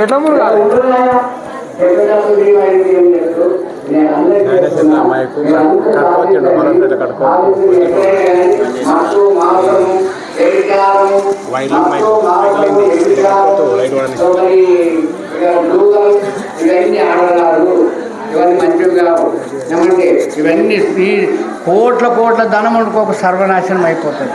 ఎట్లా మునగాలి ఇవన్నీ మంచిగా ఏమంటే ఇవన్నీ కోట్ల కోట్ల ధనం ఒక సర్వనాశనం అయిపోతుంది.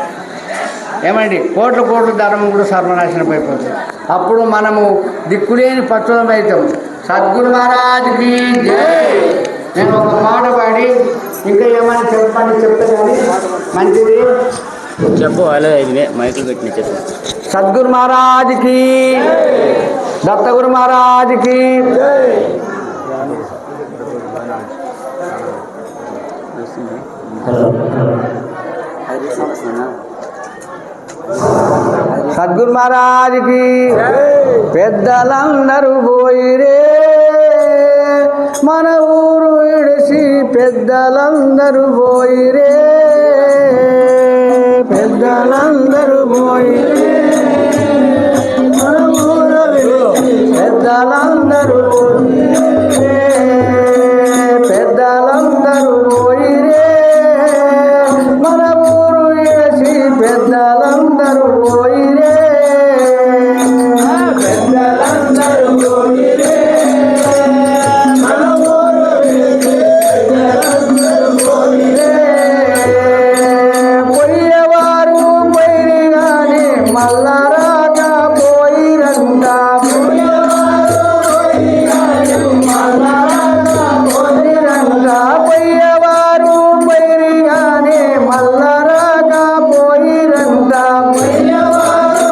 ఏమండి కోట్ల కోట్ల ధనం కూడా సర్వనాశనం అయిపోతుంది. అప్పుడు మనము దిక్కులేని పట్టుదం అవుతాం. సద్గురు మహారాజ్కి జై. నేను ఒక మాట పాడి ఇంకా ఏమైనా చెప్పండి చెప్తే కానీ మంచిది చెప్పు. అలా ఇది మైకులు పెట్టిన చెప్పు. సద్గురు మహారాజ్కి, దత్తగురు మహారాజ్కి. సద్గురు మహారాజ్కి పెద్దలందరూ పోయిరే, మన ఊరు విడిసి పెద్దలందరూ పోయిరే, పెద్దలందరూ పోయిరే, మన ఊరు విడిసి పెద్దలందరూ పోయిరే, పెద్దలందరూ పోయిరే, మన ఊరు విడిసి పెద్దలందరూ పోయిరే, పెద్దలందరూ పోయిరే, మన ఊరు విడిసి పెద్దలందరూ పోయిరే. పోయేవారు పోయిరి గాని మళ్ళా రాక పోయిరంట, పోయేవారు పోయిరి గాని మళ్ళా రాక పోయిరంట, పోయేవారు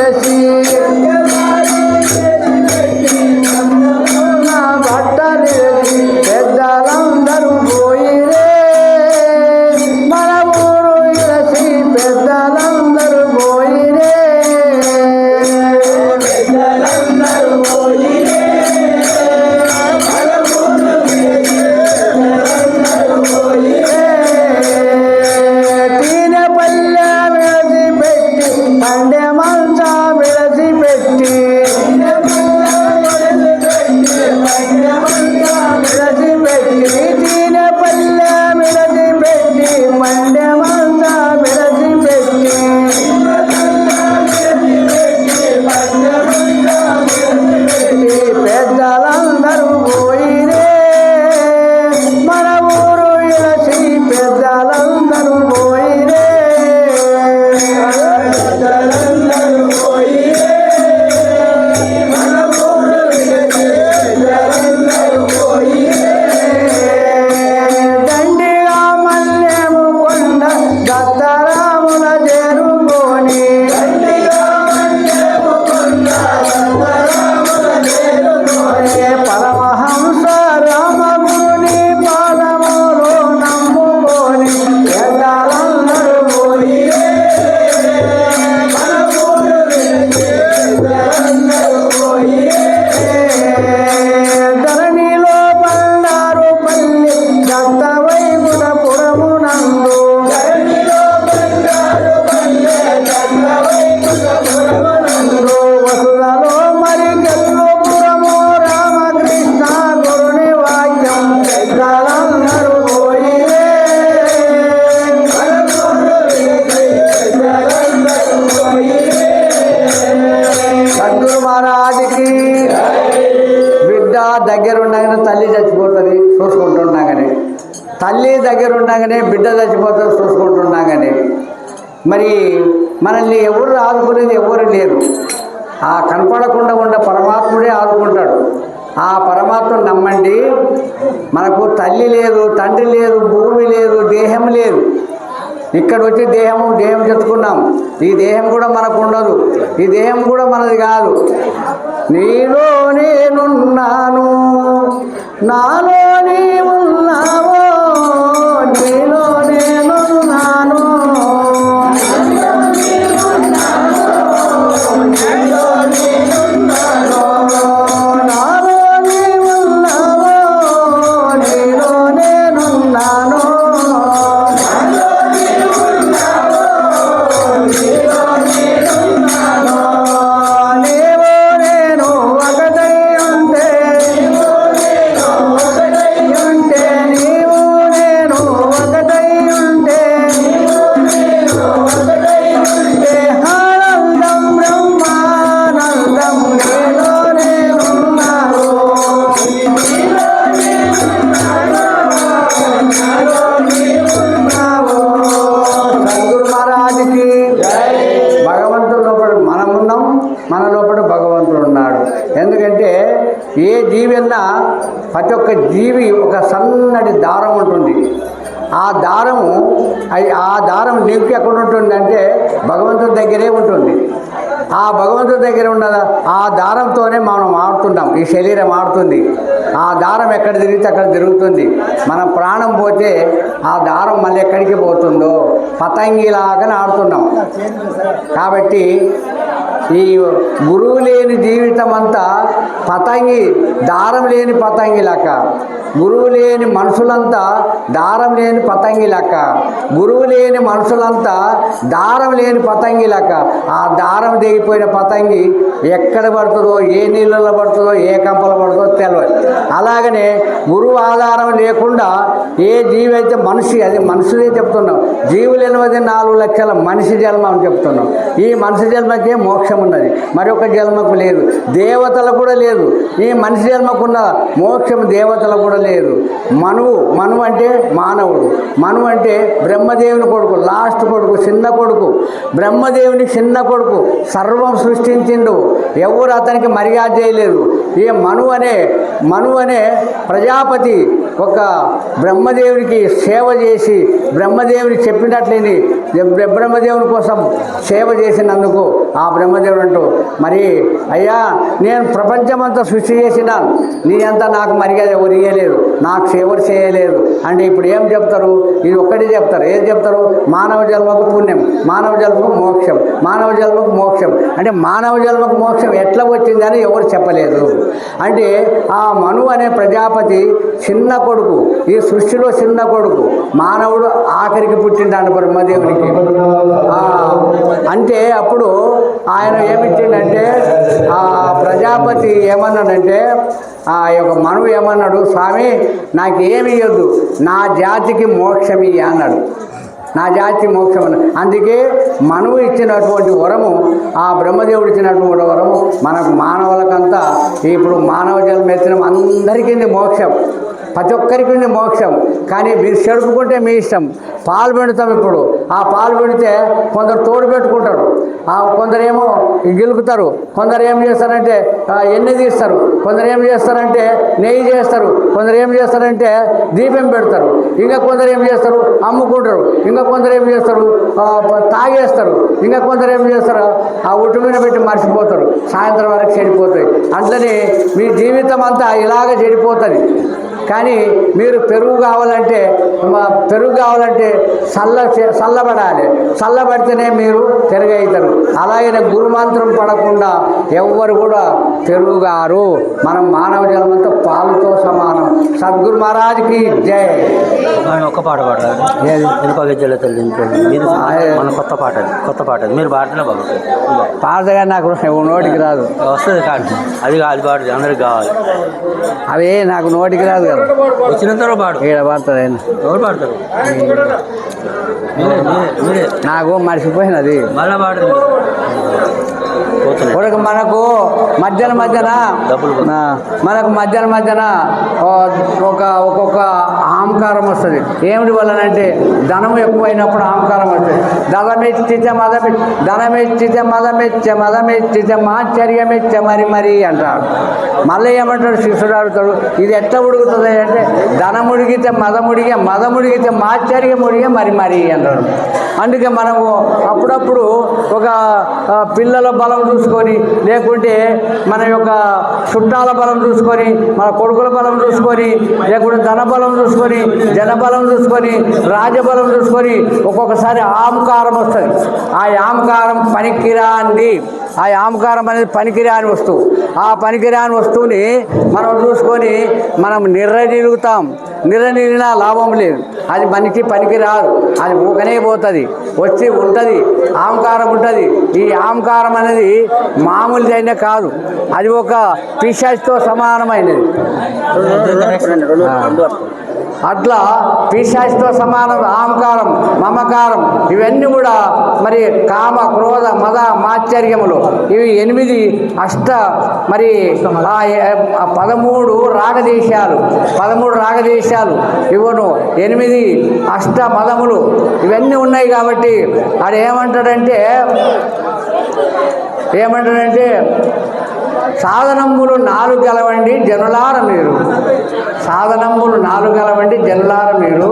వేసి నా బట్టలు వేసి పెద్దలందరూ పోయిరే మన ఊరు వేసి పెద్దలందరూ పోయిరే తీనెపల్లె విడిచిపెట్టి పండె మంచ విడిచిపెట్టి తీనెపల్లె విడిచిపెట్టి పండె మంచ విడిచిపెట్టి పెద్దలందరూ పోయిరే మన ఊరు ఇలసి పెద్దలందరూ పోయిరే దండిగా మల్లెము కొండ దత్తరాముల చేరుకొని పరమహంస రామగురుని పాదములు నమ్ముకొని పెద్దలందరూ పోయిరే ధరణిలో బండారు పల్లి దత్తవైగుణపురమునందు వసులలో మరి గెల్లుపురము రామకృష్ణ గురుని వాక్యం పెద్దలందరూ పోయిరే సద్గురు మహారాజుకి బిడ్డ దగ్గర ఉండగానే తల్లి చచ్చిపోతుంది చూసుకుంటుండగానే తల్లి దగ్గర ఉండగానే బిడ్డ చచ్చిపోతుంది చూసుకుంటుండగానే మరి మనల్ని ఎవరు ఆదుకునేది ఎవరు లేరు ఆ కనపడకుండా ఉన్న పరమాత్ముడే ఆదుకుంటాడు ఆ పరమాత్మను నమ్మండి మనకు తల్లి లేదు తండ్రి లేదు భూమి లేదు దేహం లేదు ఇక్కడ వచ్చి దేహం చెప్పుకున్నాం ఈ దేహం కూడా మనకు ఉండదు ఈ దేహం కూడా మనది కాదు నీలో నేనున్నాను నాలో నీవున్నావో నీలో నేనున్నాను నాలో నీవున్నావో నీలో నేనున్నాను నీవు నేను ఒకటై ఉంటే నీవు నేను ఒకటై ఉంటే ఆనందం బ్రహ్మానందం నీలో నేనున్నాను సద్గురు మహారాజుకి భగవంతుడు లోపల మనమున్నాం మన లోపల భగవంతుడు ఉన్నాడు ఎందుకంటే ఏ జీవి అన్నా ప్రతి ఒక్క జీవి ఒక సన్నటి దారం ఉంటుంది ఆ దారం లింక్ ఎక్కడ ఉంటుంది అంటే భగవంతుడి దగ్గరే ఉంటుంది ఆ భగవంతుడి దగ్గర ఉన్న ఆ దారంతోనే మనం ఆడుతుంటాం ఈ శరీరం ఆడుతుంది ఆ దారం ఎక్కడ తిరిగితే అక్కడ తిరుగుతుంది మన ప్రాణం పోతే ఆ దారం మళ్ళీ ఎక్కడికి పోతుందో పతంగిలాగానే ఆడుతున్నాం కాబట్టి ఈ గురువు లేని జీవితం అంతా పతంగి దారం లేని పతంగి లెక్క గురువు లేని మనుషులంతా దారం లేని పతంగి లెక్క గురువు లేని మనుషులంతా దారం లేని పతంగి లెక్క ఆ దారం దిగిపోయిన పతంగి ఎక్కడ పడుతుందో ఏ నీళ్ళలో పడుతుందో ఏ కంపలో పడుతుందో తెలియదు అలాగనే గురువు ఆధారం లేకుండా ఏ జీవి అయితే మనిషి అది మనుషులే చెప్తున్నాం జీవులు 84 లక్షల మనిషి జన్మ అని చెప్తున్నాం ఈ మనిషి జన్మకే మోక్షం ఉన్నది మరొక జన్మకు లేదు దేవతలకు కూడా లేదు ఈ మనిషి జన్మకున్న మోక్షం దేవతలకు కూడా లేదు మనువు అంటే మానవుడు మనువు అంటే బ్రహ్మదేవుని కొడుకు లాస్ట్ కొడుకు చిన్న కొడుకు బ్రహ్మదేవుని చిన్న కొడుకు సర్వం సృష్టించిండు ఎవరు అతనికి మర్యాద చేయలేదు ఈ మనువు అనే ప్రజాపతి ఒక బ్రహ్మదేవునికి సేవ చేసి బ్రహ్మదేవుని చెప్పినట్లేని బ్రహ్మదేవుని కోసం సేవ చేసినందుకు ఆ బ్రహ్మదేవుడు అంటూ, మరి అయ్యా నేను ప్రపంచమంతా సృష్టి చేసినాను, నీ అంతా నాకు మర్యాద ఎవరు ఇయ్యలేదు, నాకు సేవలు చేయలేదు అంటే ఇప్పుడు ఏం చెప్తారు? ఇది ఒక్కటి చెప్తారు. ఏం చెప్తారు? మానవ జన్మకు పుణ్యం, మానవ జన్మకు మోక్షం, మానవ జన్మకు మోక్షం అంటే మానవ జన్మకు మోక్షం ఎట్లా వచ్చిందని ఎవరు చెప్పలేదు. అంటే ఆ మను అనే ప్రజాపతి చిన్న కొడుకు, ఈ సృష్టిలో చిన్న కొడుకు, మానవుడు ఆఖరికి పుట్టిండాడు బ్రహ్మదేవునికి. అంటే అప్పుడు ఆయన ఏమిచ్చిండంటే ఆ ప్రజాపతి ఏమన్నాడంటే ఆ యొక్క మనువు ఏమన్నాడు, స్వామి నాకేమి ఇవ్వద్దు, నా జాతికి మోక్షమి అన్నాడు. నా జాతి మోక్షం అన్నాడు. అందుకే మనువు ఇచ్చినటువంటి వరము, ఆ బ్రహ్మదేవుడు ఇచ్చినటువంటి వరము మనకు మానవులకంతా ఇప్పుడు మానవ జన్మ ఎత్తిన అందరికీ మోక్షం, ప్రతి ఒక్కరికి ఉంది మోక్షం. కానీ మీరు చెడుపుకుంటే మీ ఇష్టం. పాలు పెడతాం. ఇప్పుడు ఆ పాలు పెడితే కొందరు తోడు పెట్టుకుంటారు, కొందరేమో గెలుకుతారు, కొందరు ఏం చేస్తారంటే ఎన్నె తీస్తారు, కొందరు ఏం చేస్తారంటే నెయ్యి చేస్తారు, కొందరు ఏం చేస్తారంటే దీపం పెడతారు, ఇంకా కొందరు ఏం చేస్తారు అమ్ముకుంటారు, ఇంకా కొందరు ఏం చేస్తారు తాగేస్తారు, ఇంకా కొందరు ఏం చేస్తారు ఆ ఉట్టు మీద పెట్టి మర్చిపోతారు, సాయంత్రం వరకు చెడిపోతాయి. అట్లనే మీ జీవితం అంతా ఇలాగ చెడిపోతుంది. కానీ మీరు పెరుగు కావాలంటే చల్లబడాలి, చల్లబడితేనే మీరు పెరుగవుతారు. అలాగే గురుమంత్రం పడకుండా ఎవ్వరు కూడా పెరుగుగారు. మనం మానవ జన్మంతో పాలుతో సమానం. సద్గురు మహారాజ్కి జై. ఒక్క పాట పాడతారు మన కొత్త పాట మీరు పాడితేనే బాగుంటుంది. పాడగా నాకు నోటికి రాదు. వస్తుంది కానీ అది పాడు అందరికి కావాలి. అవి నాకు నోటికి రాదు కదా. వచ్చినంత పాడు. ఇక్కడ పాడతారు ఆయన. ఎవరు పాడతారు? నాకు మర్చిపోయినది. మళ్ళా పాడు. మనకు మధ్యాహ్నం ఒక్కొక్క అహంకారం వస్తుంది. ఏమిటి వల్లనంటే ధనం ఎక్కువైనప్పుడు అహంకారం వస్తుంది. ధనమెచ్చితే మాశ్చర్యమెచ్చ మరి అంటాడు. మళ్ళీ ఏమంటాడు శిష్యుడు అడుగుతాడు, ఇది ఎట్లా ఉడుకుతుంది అంటే ధనం ఉడిగితే మదం ఉడిగితే మాశ్చర్యం ఉడిగే మరి అంటాడు. అందుకే మనము అప్పుడప్పుడు ఒక పిల్లల బలం చూసుకొని, లేకుంటే మన యొక్క చుట్టాల బలం చూసుకొని, మన కొడుకుల బలం చూసుకొని, లేకుంటే ధన బలం చూసుకొని, జనబలం చూసుకొని, రాజబలం చూసుకొని ఒక్కొక్కసారి అహంకారం వస్తుంది. ఆ అహంకారం పనికిరాంది. ఆ అహంకారం అనేది పనికిరాని వస్తువు. ఆ పనికిరాని వస్తువుని మనం చూసుకొని మనం నిర్ణయిలుగుతాం. నిర్ణయినా లాభం లేదు. అది మనకి పనికిరాదు. అది ఊకనే పోతుంది, వచ్చి ఉంటుంది, అహంకారం ఉంటుంది. ఈ అహంకారం అనేది మామూలుదైనా కాదు, అది ఒక పిశాచితో సమానమైనది. అట్లా పిశాచితో సమానం అహంకారం, మమకారం ఇవన్నీ కూడా మరి కామ, క్రోధ, మద, మాశ్చర్యములు ఇవి 8 మరి 13 రాగదేశాలు ఇవను 8 అష్ట మదములు ఇవన్నీ ఉన్నాయి. కాబట్టి అది ఏమంటాడంటే సాధనంబులు 4 గలవండి జనులార మీరు. సాధనంబులు 4 గలవండి జనులార మీరు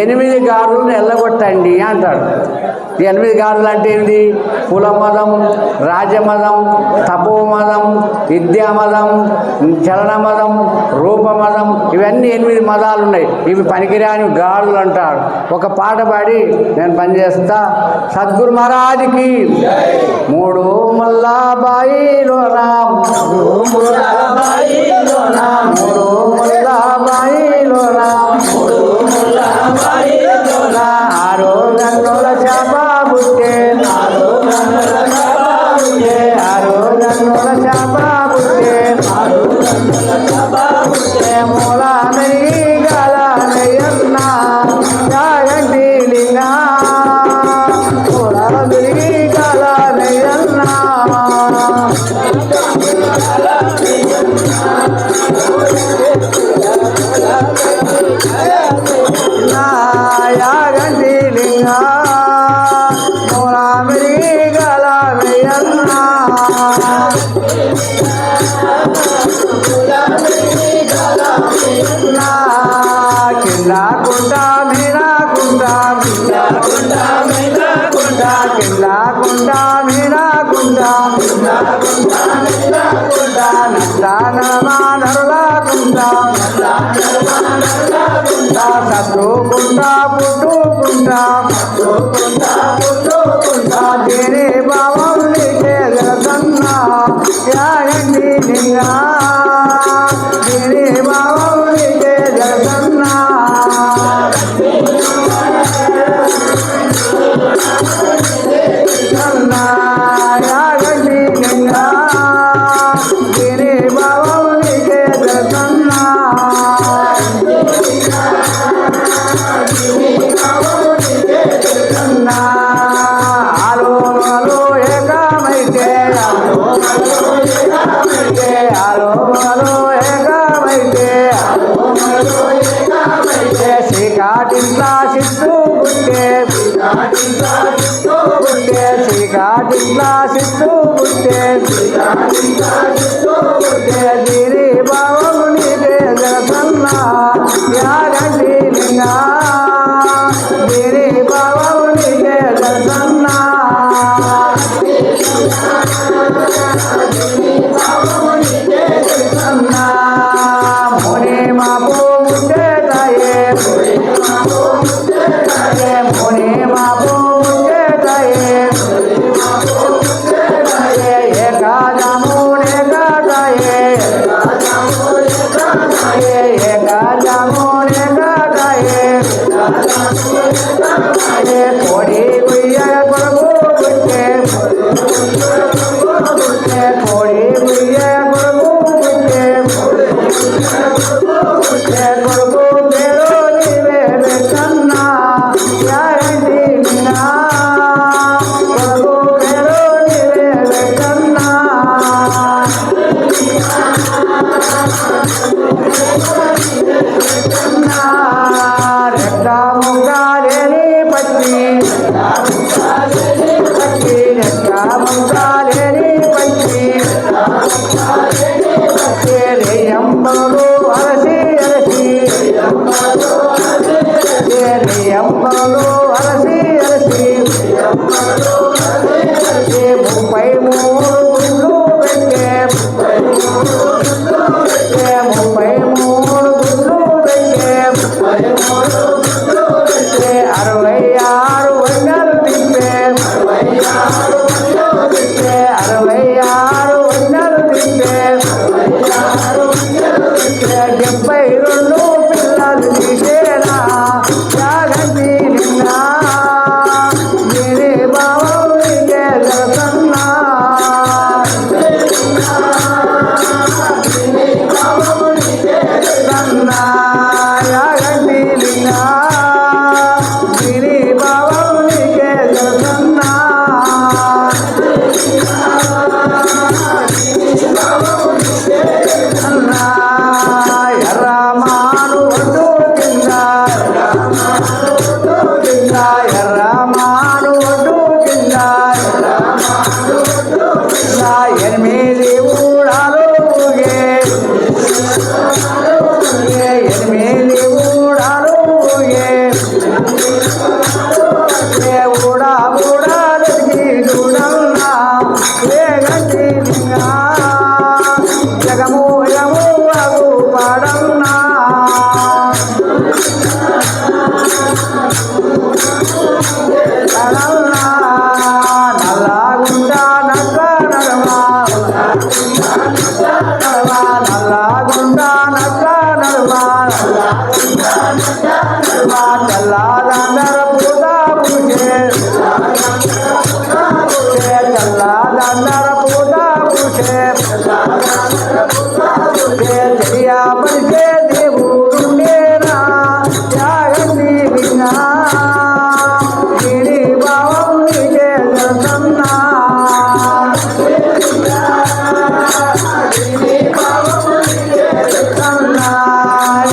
8 గాడులను ఎల్లగొట్టండి అంటాడు. 8 గాడులు అంటే ఏంటి? కులమదం, రాజమదం, తపోమదం, విద్యామదం, చలనమదం, రూపమదం ఇవన్నీ 8 మదాలు ఉన్నాయి. ఇవి పనికిరాని గాడులు అంటాడు. ఒక పాట పాడి నేను పనిచేస్తా. సద్గురు మహారాజ్కి 3 ముల్లాబాయిలో రామ్, 3 ముల్లాబాయిలో రామ్, 3 ముల్లాబాయిలో రామ్, 3 ముల్లాబాయిలో రామ్. 6 గన్నుల చేప బుట్టే, 6 గన్నుల చేప బుట్టే, 6 గన్నుల చేప బుట్టే, 6 గన్నుల చేప బుట్టే. మూల నెయ్యి గల నెయ్యన్న యాగంటి లింగా, మూల నెయ్యి గల నెయ్యన్న యాగంటి లింగా, మూల నెయ్యి గల నెయ్యన్న నా కిల్లాకుంట మీనాకుంట కిల్లాకుంట మీనాకుంట కిల్లాకుంట మీనాకుంట కిల్లాకుంట మీనాకుంట నల్లనమా నరులాకుంట నల్లనమా సత్తుకుంట పుట్టుకుంట పుట్టుకుంట పుట్టుకుంట దేని భావం నీకే జగన్నా యాగండి నింగా దేని భావం నీకే జగన్నా యాగండి నింగా దేని భావం నీకే జగన్నా ఆలో ఆలో ఏకమైతే ఆలో ఆలో ఏకమైతే శ్రీకాటింట్లా సిద్ధు పుట్టే శ్రీకాటింట్లా సిద్ధు పుట్టే దీని భావం నీకే జగన్నా యాగండి లింగా దీని భావం నీకే జగన్నా ముని మాపు ముట్టేటాయే ముని మాపు ముట్టేటాయే ఏకాజామునే కాటాయే ఏకాజామునే కాటాయే కోడి గుయ్య కొరకు పుట్టే కోడి గుయ్య కొరకు పుట్టే కొరకు పేరు నీవే వెంకన్నా యాగండి నిన్నా కొరకు పేరు నీవే వెంకన్నా రెక్క ముగ్గాలేని పచ్చి రెక్క ముగ్గాలేని పచ్చి రేయంబలు అలసి అలసి రేయంబలు అలసి అలసి 33 గుళ్ళు పెట్టే 33 గుళ్ళు పెట్టే 66 వందలు తిప్పే 66 వందలు తిప్పే 72 పిల్లలు తీసేనా యాగండి నిన్నా దీని భావం నీకే జగన్నా యాగండి నిన్నా దీని భావం నీకే జగన్నా ఎర్రమాను ఒడ్డు కింద ఎర్రమాను ఒడ్డు కింద 8 ఊడాలు ఊగే 8 ఊడాలు ఊగే ఊడా ఊడాలకి చూడన్నా వేగండి నింగా జగము యము అగు పాడన్నా నల్లగుంట నక్క నడమా నల్లగుంట నక్క నడమా చల్లాదందర పూత పూసే చల్లాదందర పూత పూసే తెలియా పరిచే దేవుడుండేనా యాగండి విన్నా దీని భావం నీకే జగన్నా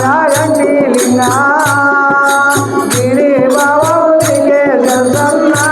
యాగండి విన్నా దీని భావం నీకే జగన్నా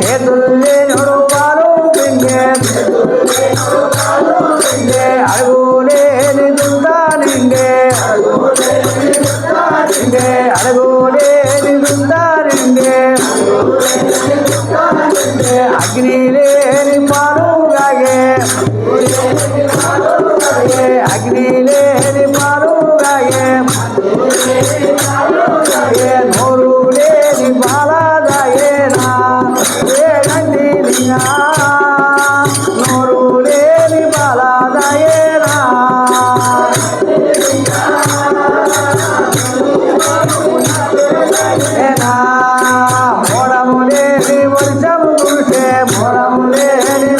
చేతులు లేనుడు పాలు పిండే అడుగులేని దుంద నిండే అడుగులేని దుంద నిండే అగ్ని లేని పాలు గాగే అగ్ని లేని పాలు గాగే నోరు లేని బాల దాయేనా ఏడండి లింగా నోరు లేని బాల దాయేనా మోడము లేని వర్షము కురిసే మోడము లేని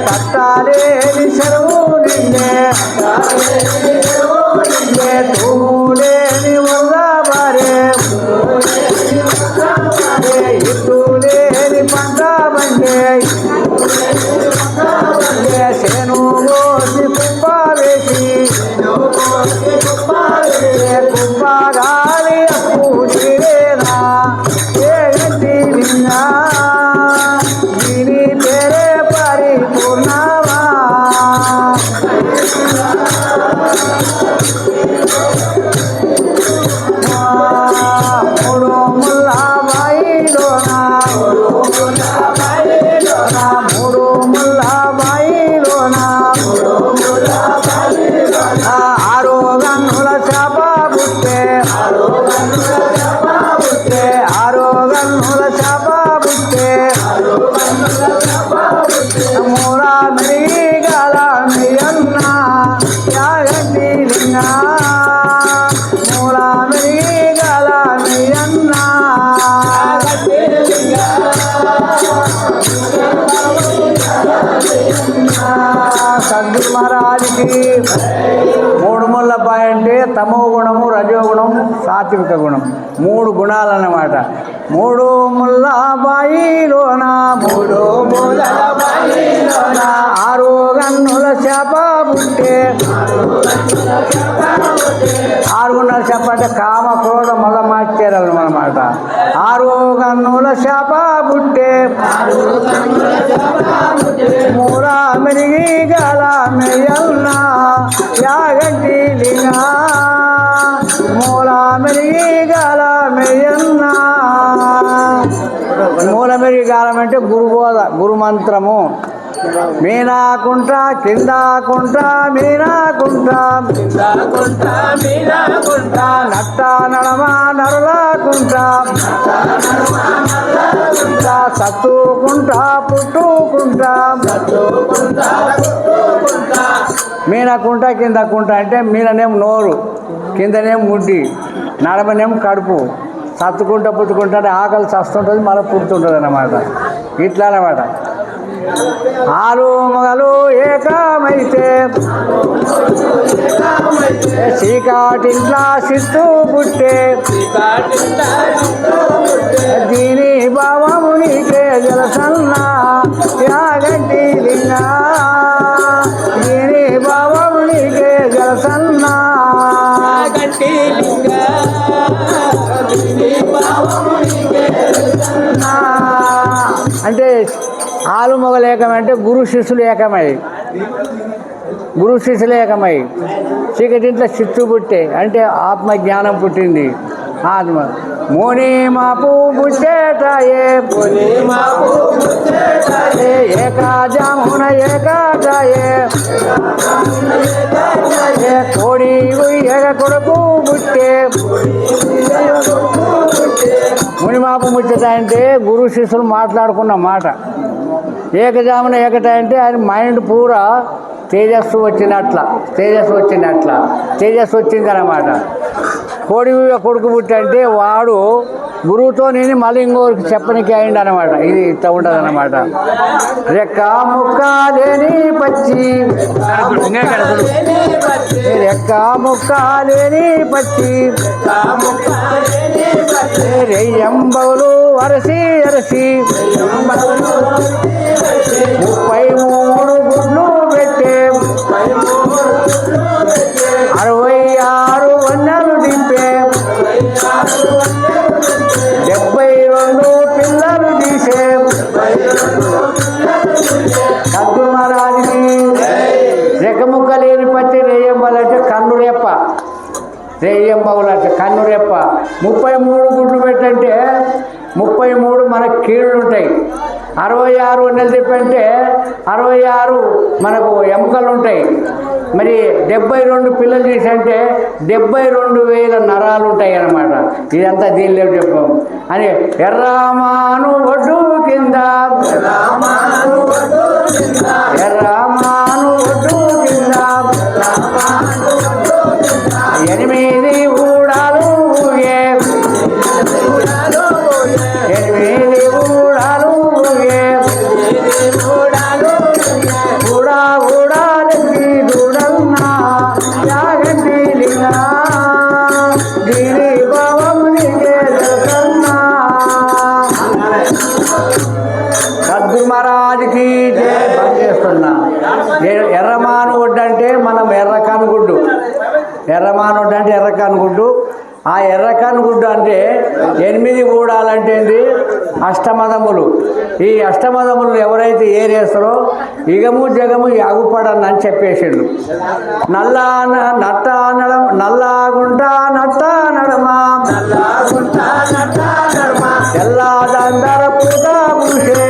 కట్టాలేని చెరువు నిండే తూము లేని వల్ల బారే ఇటు లేని పంట బండే చేను కోసి కుప్ప వేసి కుప్ప గాలి అప్పు తీరేనా ఏ గట్టి నిన్నా దీని పేరే పరిపూర్ణమా మూడు ముల్ల బాయిలోనా మూడు ముల్ల బాయిలోనా ఆరో గన్నుల చేప పుట్టే ఆరో గన్నుల చేప పుట్టే మూడా మిరిగాల మియన్న యాగంటి లింగా మూడా మిరిగాల మియన్న సద్గురు మహారాజుకి మూడు ముళ్ళ పాయ అంటే తమో గుణము రజోగుణం సాత్విక గుణం మూడు గుణాలు అన్నమాట మూడు ముళ్ళ బాయిలోన మూడు ముళ్ళ బాయిలోన ఆరో గన్నుల చేప పుట్టే ఆరుగున్నర చేప అంటే కామ క్రోధ మగ మాత్యాలు అన్నమాట ఆరో గన్నుల చేప పుట్టే మూలా మెరిగి గల మెయన్న యాగంటి లింగా మూలా మెరిగి గల మెయన్న మూల మెరిగి గాలం అంటే గురుబోధ గురుమంత్రము మీనాకుంట కిందాకుంట మీనాకుంట నట్ట నడమ నరులాకుంట సత్తుకుంట పుట్టుకుంట మీనకుంట కిందకుంట అంటే మీననేమో నోరు కిందనేమో ముడ్డి నడమనేమో కడుపు సత్తుకుంటా పుట్టుకుంటా ఆకలి చస్తుంటుంది మళ్ళీ పుడుతుంటుంది అన్నమాట ఇట్లా అన్నమాట ఆలు మగలు ఏకమైతే చీకాటింట్లా సిత్తు పుట్టే దీని భావము నీకే జలసన్నా యాగంటి లింగా దీని భావము నీకే జలసన్నా అంటే ఆలు మొగలు ఏకమంటే గురు శిష్యులు ఏకమై చీకటింట్లో చిత్తు పుట్టే అంటే ఆత్మజ్ఞానం పుట్టింది ఆత్మ మోని మాపు పుట్టేటాయే ఏకాజామున ఏకాటాయే కోడి ఏక కొడుకు పుట్టే మునిమాపు ముచ్చట అంటే గురు శిష్యులు మాట్లాడుకున్న మాట ఏకజామున ఏకట అంటే ఆయన మైండ్ పూరా తేజస్సు వచ్చిందన్నమాట కోడి కొడుకు పుట్టి అంటే వాడు గురువుతో నేను మళ్ళీ ఇంకోరికి చెప్పనికి అయింది అనమాట ఇది ఇట్లా ఉంటుంది అన్నమాట రెక్క ముక్క లేని పచ్చి రెక్క ముక్క లేని పచ్చి రెయ్యంబవులు అరసి 33 గుడ్లు పెట్టే 66 వన్నెలు దింపే 70 33 గుడ్లు పెట్టంటే 33 మనకు కీళ్ళు ఉంటాయి. 66 నెలలు తిప్పంటే 66 మనకు ఎముకలు ఉంటాయి. మరి 72 పిల్లలు తీసంటే 72,000 నరాలు ఉంటాయి అన్నమాట. ఇదంతా దీనిలో చెప్పాము అని ఎర్రమాను ఒడ్డు కింద ఎర్రమాను ఒడ్డు కింద 8 ఊడాలు ఊగే 8 ఊడాలు ఊగే ఊడా ఊడాలి దూడన్నా యాగంటి లింగా గిరి భవమునికే దర్శన్నా సద్గురు మహారాజ్కి బంద్ చేస్తున్నా. ఎర్రమాను ఒడ్డు అంటే మనం ఎర్ర కనుగుడ్డు. ఎర్రమాను ఒడ్డు అంటే ఎర్ర కనుగుడ్డు. ఆ ఎర్ర కనుగుడ్డు అంటే 8 ఊడాలంటే ఏంటి? అష్టమదములు. ఈ అష్టమదములు ఎవరైతే ఏరేస్తారో ఇగము జగము యాగుపడని అని చెప్పేసిండు. నట్ట నడమ నల్లాగుంట నట్ట నడమా తెల్లాదందర పూట పూసే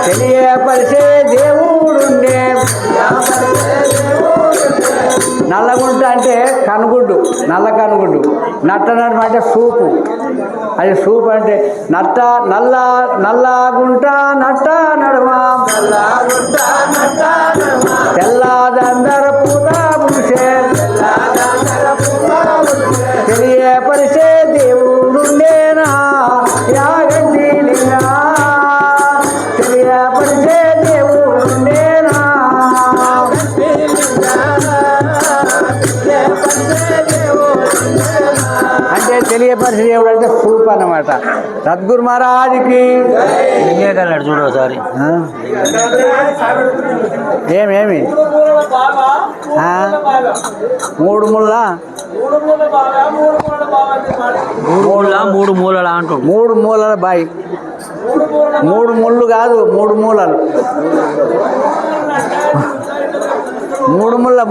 తెలియపరిచే దేవుడుండే. నల్లగుంట అంటే కనుగుడ్డు, నల్ల కనుగుడ్డు. నట్ట నడమ అంటే సూపు. అది సూపు అంటే నల్లగుంట నట్ట నడమ తెల్లాదందర పూట పూసే తెలియపరిచే దేవుడుండేనా యాగంటి లింగా తెలియపరిచే దేవుడుండేనా. అంటే తెలియపరిచే దేవుడు అంటే సూప్ అన్నమాట. సద్గురు మహారాజ్కి లింగేకన్నాడు చూడు ఒకసారి. ఏమేమి 3 ముళ్ళ 3 మూలలా అంటూ 3 మూలల బాయి. 3 ముళ్ళు కాదు, 3 మూలలు. 3 మూలలు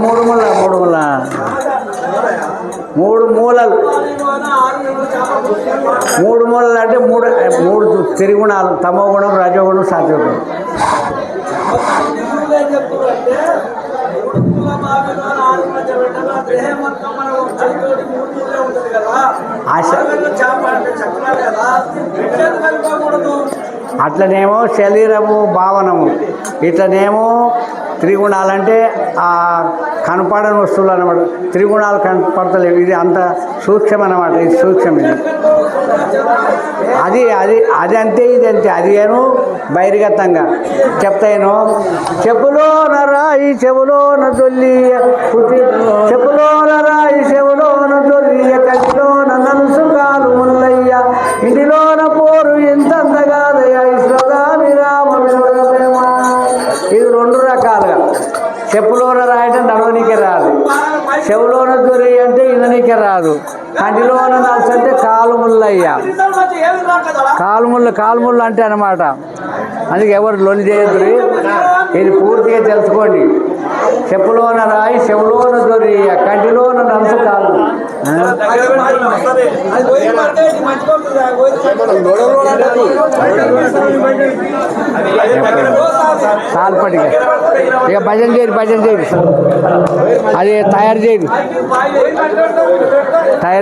3 మూలలు 3 మూలలు అంటే 3 త్రిగుణాలు: తమోగుణం, రజోగుణం, సత్వగుణం. అట్లనేమో శరీరము భావనము, ఇట్లనేమో త్రిగుణాలంటే ఆ కనపడని వస్తువులు అన్నమాట. త్రిగుణాలు కనపడతలేవు. ఇది అంత సూక్ష్మం అన్నమాట. ఇది సూక్ష్మం. ఇది అది అది అది అంతే, ఇది అంతే. అది ఏను బహిర్గతంగా చెప్తాను. చెప్పులోన రాయి చెవులోన దొల్లి చెప్పులోన రాయి చెవులోన దొల్లి కంటిలోన నలుసు కాలు ముల్లయ్య ఇంటిలోన పోరు ఎంత అందగాదయ్య ఇశ్వదామి రామ వినోదమేమ. ఇది 2 రకాలుగా. చెప్పులోన రాయటం నడవనికే రాదు, చెవులోన దొరి అంటే ఇననికే రాదు, కంటిలోన నలుసు అంటే కాలు ముల్లయ్య. కాలుముళ్ళు అంటే అన్నమాట. అందుకే ఎవరు లొల్లి చేయద్దు. ఇది పూర్తిగా తెలుసుకోండి. చెప్పులోన రాయి చెవులోన దొరి కంటిలోన నలుసు కాలు. సాల్పడిగా ఇక భజన చేయరు. అది తయారు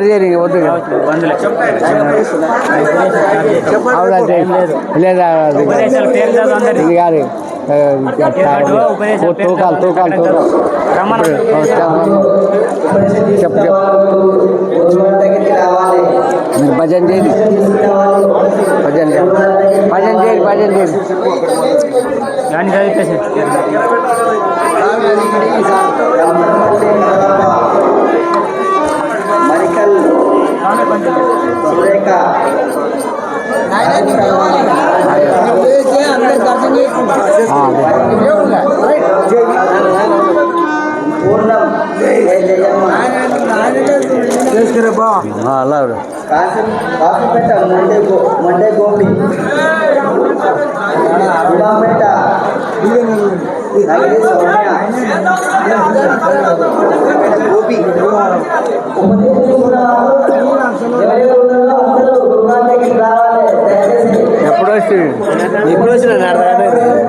చేయరు ఇంక వద్దు. లేదా ఇది కాదు. తూకాలు చెప్పు మీరు భజన చేయండి. కానీ చదివేసి అలా కాఫీపేట మండే గోపి ఉడాంపేట గోపి అర్థం